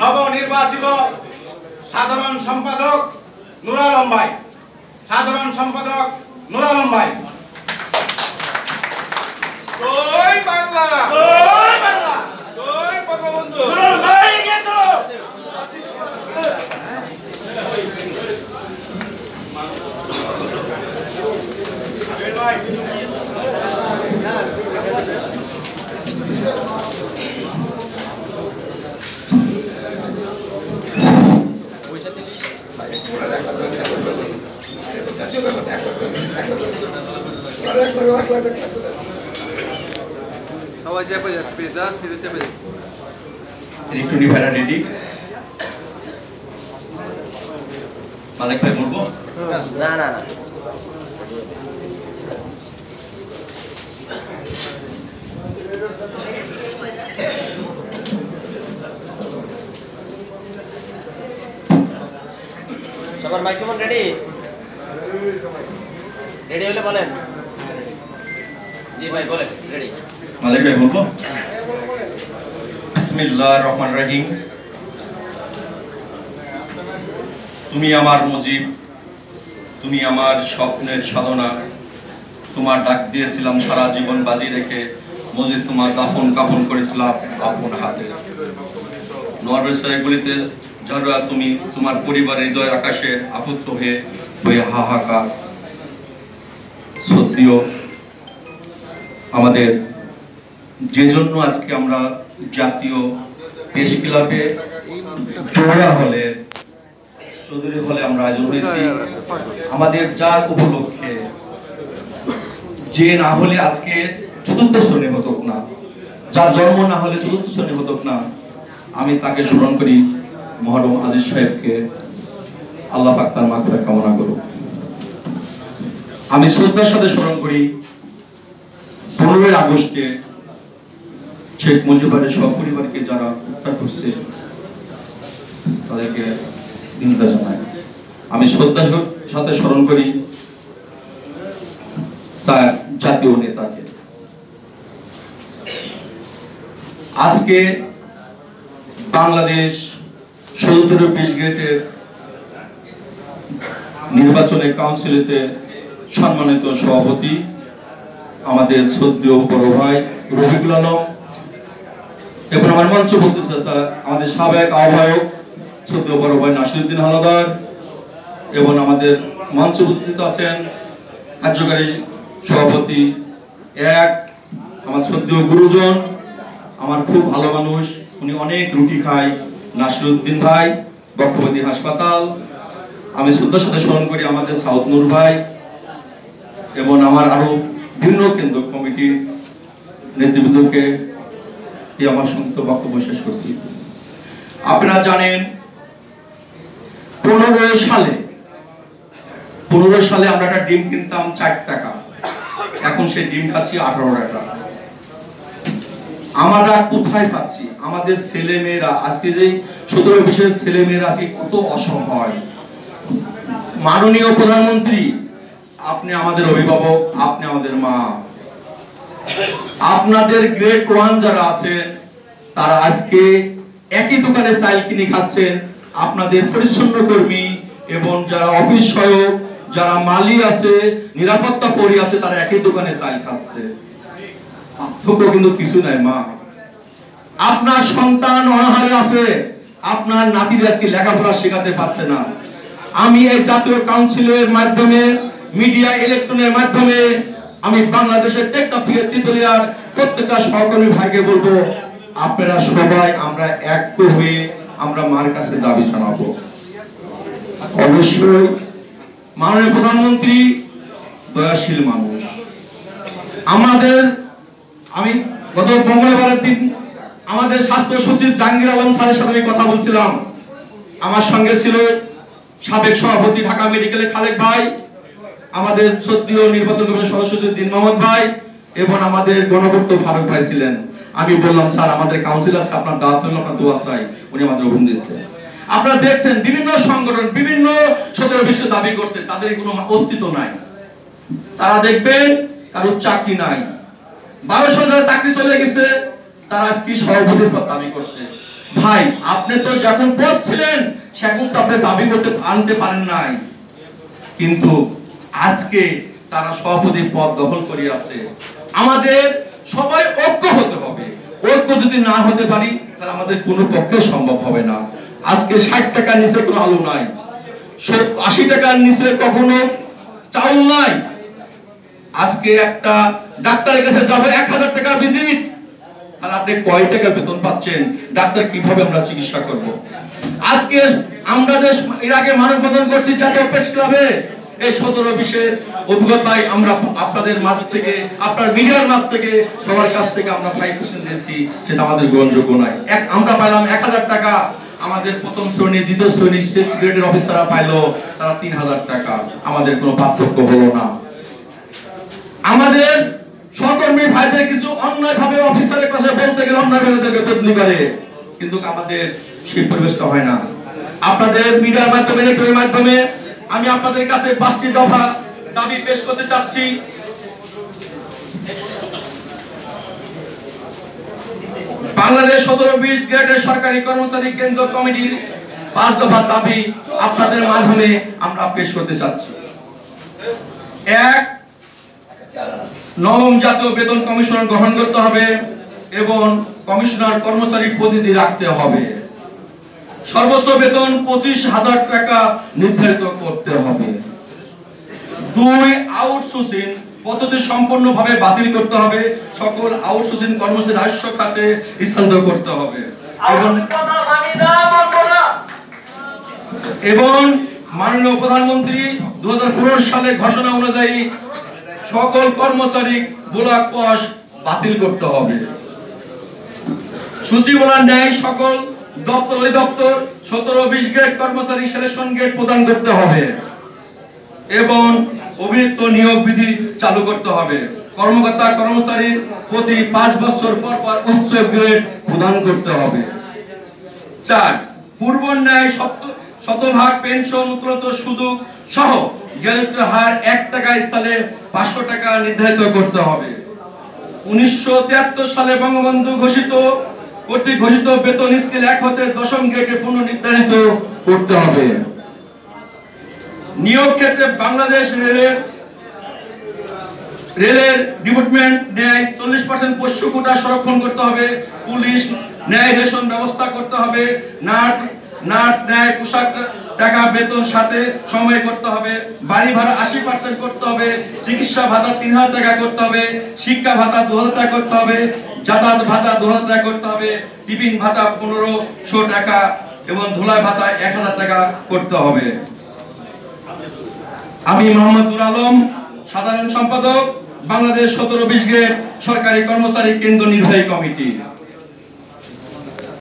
নবনির্বাচিত সাধারণ সম্পাদক নুর আলম ভাই। সাধারণ সম্পাদক নুর আলম ভাই। জয় বাংলা, জয় বাংলা, জয় বঙ্গবন্ধু। নুর আলম ভাই এগিয়ে চলো। সবাই চেপে যাচ্ছে, স্পিডে চেপে যাচ্ছে। ইলেকট্রনিক ভাড়া রেডি। মালিক ভাই বলবো? না না না, সবার মাইক্রোফোন রেডি? রেডি হলে বলেন। জি ভাই বলেন, রেডি। মালিক ভাই বলবো? বিসমিল্লাহির রহমানির রহিম। তুমি আমার মুজিব, তুমি আমার স্বপ্নের সাধনা। তোমার ডাক দিয়েছিলাম সারা জীবন বাজি রেখে, মুজিব তোমার দাফন কাফন করেছিলাম আপন হাতে। নোয়ারের গুলিতে যারা তুমি তোমার পরিবারের হৃদয় আকাশে আপুত্র হয়ে হয়ে হাহাকার। সত্যিও আমাদের যে জন্য আজকে আমরা জাতীয় প্রেস ক্লাবে জোড়া হলে চৌধুরী হলে আমরা আয়োজন হয়েছি, আমাদের যার উপলক্ষে যে না হলে আজকে চতুর্থ শ্রেণী হতো না, যার জন্ম না হলে চতুর্থ শ্রেণী হতো না, আমি তাকে স্মরণ করি। মহরম আজিজ সাহেবকে আল্লাহ পাক তার মাগফিরাত কামনা করুন। আমি শ্রদ্ধার সাথে স্মরণ করি 15 আগস্টে শেখ মুজিবের সপরিবারকে যারা হত্যা করছে তাদেরকে নিন্দা জানাই। আমি শ্রদ্ধার সাথে স্মরণ করি স্যার জাতীয় নেতাকে। আজকে বাংলাদেশ 17 গেটের নির্বাচনে কাউন্সিলেতে সম্মানিত সভাপতি আমাদের শ্রদ্ধেয় বড় ভাই রফিকুল আলম এবং আমার মঞ্চবর্তী স্যার আমাদের সাবেক আহ্বায়ক শ্রদ্ধেয় বড় ভাই নাসিরউদ্দিন হাওলাদার এবং আমাদের মঞ্চবর্তী আছেন কার্যকারী সভাপতি আমার শ্রদ্ধেয় গুরুজন, আমার খুব ভালো মানুষ, উনি অনেক রুটি খায়, নাসিরউদ্দিন ভাই বক্ষপতি হাসপাতাল। আমি শ্রদ্ধার সাথে স্মরণ করি আমাদের সাউথ নূর ভাই এবং আমার আরো বিভিন্ন কেন্দ্র কমিটির নেতৃবৃন্দকে আমার সংক্ষিপ্ত বক্তব্য শেষ করছি। আপনারা জানেন 15 সালে আমরা একটা ডিম কিনতাম 4 টাকা, এখন সেই ডিম খাচ্ছি 18 টাকা। আমরা কোথায় পাচ্ছি? আমাদের ছেলে মেয়েরা আজকে যে 17-20 ছেলে মেয়েরা আজকে কত অসহায়। মাননীয় প্রধানমন্ত্রী, আপনি আমাদের অভিভাবক, আপনি আমাদের মা, আপনাদের গ্রেড 1 যারা আছেন তারা আজকে একই দোকানে চাল কিনে খাচ্ছেন। আপনাদের পরিচ্ছন্ন কর্মী এবং যারা অফিস সহায়ক, যারা মালি আছে, নিরাপত্তা পরি আছে, তারা একই দোকানে চাল খাচ্ছে। পার্থক্য কিন্তু কিছু নাই মা। আপনার সন্তান অনাহারে আছে, আপনার নাতিরা আজকে লেখাপড়া শেখাতে পারছে না। আমি এই জাতীয় কাউন্সিলের মাধ্যমে, মিডিয়া ইলেকট্রনের মাধ্যমে আমি বাংলাদেশের টেকনাফ থেকে তিতুলিয়ার প্রত্যেকটা সহকর্মী ভাইকে বলবো, আপনারা সবাই আমরা এক হয়ে আমরা মার কাছে দাবি জানাবো। অবশ্যই মাননীয় প্রধানমন্ত্রী দয়াশীল মানুষ। আমি গত মঙ্গলবারের দিন আমাদের স্বাস্থ্য সচিব জাহাঙ্গীর আলম স্যারের সাথে কথা বলছিলাম। আমার সঙ্গে ছিল সাবেক সভাপতি ঢাকা মেডিকেলের খালেক ভাই, আমাদের শ্রদ্ধেয় নির্বাচন কমিশনের সদস্য দিন মোহাম্মদ ভাই এবং আমাদের গণভক্ত ফারুক ভাই ছিলেন। আমি বললাম স্যার আমাদের কাউন্সিল আছে, আপনার দাওয়াত হলো, আপনার দোয়া চাই। উনি আমাদের হুকুম দিচ্ছেন। আপনারা দেখছেন বিভিন্ন সংগঠন বিভিন্ন 17-20 দাবি করছে, তাদের কোনো অস্তিত্ব নাই। তারা দেখবেন কারো চাকরি নাই, 1200 যারা চাকরি চলে গেছে তারা আজকে সভাপতির পদ দাবি করছে। ভাই আপনি তো যখন পদ ছিলেন সেখন তো আপনি দাবি করতে আনতে পারেন নাই, কিন্তু আজকে তারা সভাপতির পদ দখল করে আছে। আমাদের সবাই ঐক্য হতে হবে, ঐক্য যদি না হতে পারি তাহলে আমাদের কোনো পক্ষে সম্ভব হবে না। আজকে 60 টাকার নিচে কোনো আলু নাই, 80 টাকার নিচে কখনো চাউল নাই। আজকে একটা ডাক্তারের কাছে যাবে 1000 টাকা ভিজিট, আর আপনি কয় টাকা বেতন পাচ্ছেন? ডাক্তার কিভাবে আমরা চিকিৎসা করব? আজকে আমরা যে এর আগে মানববন্ধন করছি জাতীয় প্রেস ক্লাবে, এই 17-20 অভিজ্ঞতায় আমরা আপনাদের মাঝ থেকে, আপনার মিডিয়ার মাঝ থেকে, সবার কাছ থেকে আমরা 5% দিয়েছি, সেটা আমাদের গ্রহণযোগ্য নয়। আমরা পাইলাম 1000 টাকা, আমাদের প্রথম শ্রেণী, দ্বিতীয় শ্রেণী, 6 গ্রেডের অফিসাররা পাইলো তারা 3000 টাকা। আমাদের কোনো পার্থক্য হলো না। আমাদের সহকর্মী ভাইদের কিছু অন্যায় ভাবে অফিসারের কাছে বলতে গেলে অন্যায় ভাবে বদলি করে, কিন্তু আমাদের সেই পরিবেশটা হয় না। আপনাদের মিডিয়ার মাধ্যমে, নেটওয়ার্কের মাধ্যমে আমি আপনাদের কাছে 5টি দফা দাবি পেশ করতে চাচ্ছি। বাংলাদেশ 17-20 গ্রেডের সরকারি কর্মচারী কেন্দ্র কমিটির 5 দফা দাবি আপনাদের মাধ্যমে আমরা পেশ করতে চাচ্ছি। 1, নবম জাতীয় বেতন কমিশন গঠন করতে হবে এবং কমিশনার কর্মচারী প্রতিনিধি রাখতে হবে। সর্বোচ্চ বেতন 25,000 টাকা নির্ধারিত করতে হবে। 2, আউটসোর্সিং পদ্ধতি সম্পূর্ণভাবে বাতিল করতে হবে, সকল আউটসোর্সিং কর্মচারী রাজস্ব খাতে স্থানান্তর করতে হবে এবং মাননীয় প্রধানমন্ত্রী 2015 সালে ঘোষণা অনুযায়ী সকল কর্মচারী ব্লক পশ বাতিল করতে হবে। সূচিবলার ন্যায় সকল দপ্তর অধিদপ্তর 17-20 গ্রেড কর্মচারী সিলেকশন গ্রেড প্রদান করতে হবে এবং অভিযুক্ত নিয়োগ বিধি চালু করতে হবে। কর্মকর্তা কর্মচারীর প্রতি 5 বছর পর পর উচ্চ গ্রেড প্রদান করতে হবে। 4, পূর্ব ন্যায় শতভাগ পেনশন উত্তরোত্ত সুযোগ সহ গ্র্যাজুয়েটের হার 1 টাকা স্থানে 500 টাকা নির্ধারিত করতে হবে। 1973 সালে বঙ্গবন্ধু কর্তৃক ঘোষিত বেতন স্কেল 1 হতে 10ম গ্রেডে পুনর্নির্ধারিত করতে হবে। নিয়োগ ক্ষেত্রে বাংলাদেশ রেলের ডিপার্টমেন্ট ন্যায় 40% পোষ্য কোটা সংরক্ষণ করতে হবে। পুলিশ ন্যায় রেশন ব্যবস্থা করতে হবে। নার্স ন্যায় পোশাক টাকা বেতন সাথে সময় করতে হবে। বাড়ি ভাড়া 80% করতে হবে। চিকিৎসা ভাতা 3000 টাকা করতে হবে। শিক্ষা ভাতা 2000 টাকা করতে হবে। যাতায়াত ভাতা 2000 টাকা করতে হবে। টিফিন ভাতা 1500 টাকা এবং ধুলাই ভাতা 1000 টাকা করতে হবে। আমি মোহাম্মদ নুর আলম, সাধারণ সম্পাদক, বাংলাদেশ 17-20 গ্রেড সরকারি কর্মচারী কেন্দ্র নির্বাহী কমিটি।